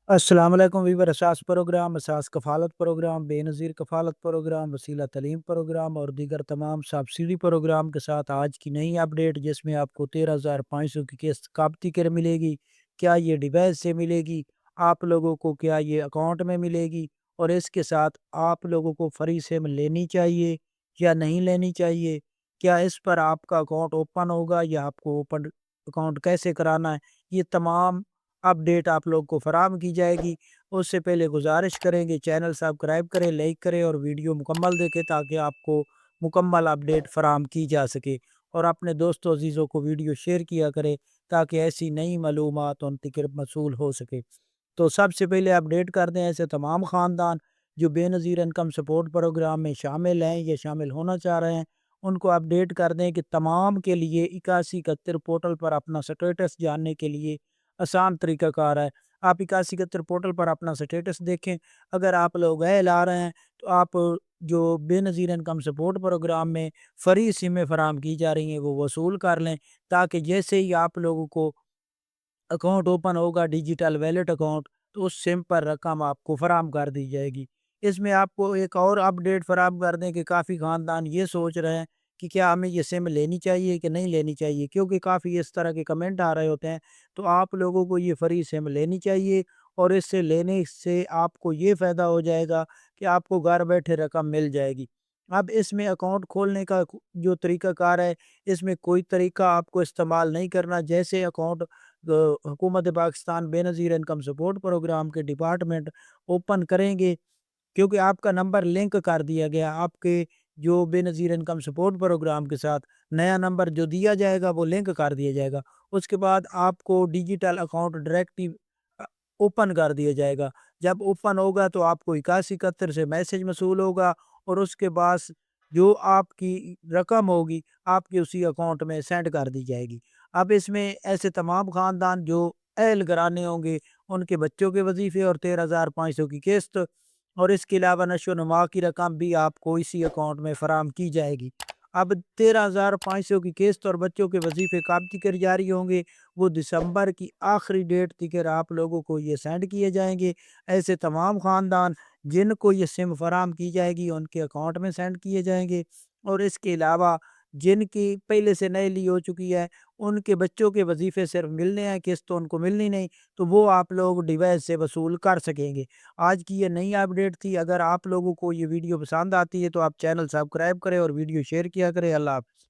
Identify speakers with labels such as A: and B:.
A: السلام علیکم ویور اساس پروگرام اساس کفالت پروگرام بے نظیر کفالت پروگرام وسیلہ تعلیم پروگرام اور دیگر تمام سبسڈی پروگرام کے ساتھ آج کی نئی اپڈیٹ جس میں آپ کو 13,500 کی قسط کب تک ملے گی، کیا یہ ڈیوائس سے ملے گی، آپ لوگوں کو کیا یہ اکاؤنٹ میں ملے گی، اور اس کے ساتھ آپ لوگوں کو فری سم لینی چاہیے یا نہیں لینی چاہیے، کیا اس پر آپ کا اکاؤنٹ اوپن ہوگا یا آپ کو اوپن اکاؤنٹ کیسے کرانا ہے، یہ تمام اپڈیٹ آپ لوگ کو فراہم کی جائے گی۔ اس سے پہلے گزارش کریں گے چینل سبسکرائب کریں، لائک کریں اور ویڈیو مکمل دیکھیں تاکہ آپ کو مکمل اپڈیٹ فراہم کی جا سکے، اور اپنے دوستوں عزیزوں کو ویڈیو شیئر کیا کریں تاکہ ایسی نئی معلومات ان تک موصول ہو سکے۔ تو سب سے پہلے اپڈیٹ کر دیں ایسے تمام خاندان جو بے نظیر انکم سپورٹ پروگرام میں شامل ہیں یا شامل ہونا چاہ رہے ہیں، ان کو اپڈیٹ کر دیں کہ تمام کے لیے 8171 پورٹل پر اپنا سٹیٹس جاننے کے لیے آسان طریقہ کار ہے۔ آپ 8171 پورٹل پر اپنا سٹیٹس دیکھیں، اگر آپ لوگ اہل آ رہے ہیں تو آپ جو بے نظیر انکم سپورٹ پروگرام میں فری سمیں فراہم کی جا رہی ہیں وہ وصول کر لیں، تاکہ جیسے ہی آپ لوگوں کو اکاؤنٹ اوپن ہوگا ڈیجیٹل ویلیٹ اکاؤنٹ تو اس سم پر رقم آپ کو فراہم کر دی جائے گی۔ اس میں آپ کو ایک اور اپڈیٹ فراہم کر دیں کہ کافی خاندان یہ سوچ رہے ہیں کہ کیا ہمیں یہ سم لینی چاہیے کہ نہیں لینی چاہیے، کیونکہ کافی اس طرح کے کمنٹ آ رہے ہوتے ہیں، تو آپ لوگوں کو یہ فری سم لینی چاہیے، اور اس سے لینے سے آپ کو یہ فائدہ ہو جائے گا کہ آپ کو گھر بیٹھے رقم مل جائے گی۔ اب اس میں اکاؤنٹ کھولنے کا جو طریقہ کار ہے، اس میں کوئی طریقہ آپ کو استعمال نہیں کرنا، جیسے اکاؤنٹ حکومت پاکستان بے نظیر انکم سپورٹ پروگرام کے ڈپارٹمنٹ اوپن کریں گے، کیونکہ آپ کا نمبر لنک کر دیا گیا آپ کے جو بے نظیر انکم سپورٹ پروگرام کے ساتھ، نیا نمبر جو دیا جائے گا وہ لنک کر دیا جائے گا، اس کے بعد آپ کو ڈیجیٹل اکاؤنٹ ڈائریکٹلی اوپن کر دیا جائے گا۔ جب اوپن ہوگا تو آپ کو 8171 سے میسج موصول ہوگا، اور اس کے بعد جو آپ کی رقم ہوگی آپ کے اسی اکاؤنٹ میں سینڈ کر دی جائے گی۔ اب اس میں ایسے تمام خاندان جو اہل گرانے ہوں گے ان کے بچوں کے وظیفے اور 13,500 کی قسط، اور اس کے علاوہ نشو و نما کی رقم بھی آپ کو اسی اکاؤنٹ میں فراہم کی جائے گی۔ اب 13,500 کی قسط اور بچوں کے وظیفے کب تک جاری ہوں گے، وہ دسمبر کی آخری ڈیٹ تک آپ لوگوں کو یہ سینڈ کیے جائیں گے۔ ایسے تمام خاندان جن کو یہ سم فراہم کی جائے گی ان کے اکاؤنٹ میں سینڈ کیے جائیں گے، اور اس کے علاوہ جن کی پہلے سے نئے لی ہو چکی ہے ان کے بچوں کے وظیفے صرف ملنے ہیں، قسط تو ان کو ملنی نہیں، تو وہ آپ لوگ ڈیوائس سے وصول کر سکیں گے۔ آج کی یہ نئی اپڈیٹ تھی، اگر آپ لوگوں کو یہ ویڈیو پسند آتی ہے تو آپ چینل سبسکرائب کریں اور ویڈیو شیئر کیا کریں۔ اللہ حافظ۔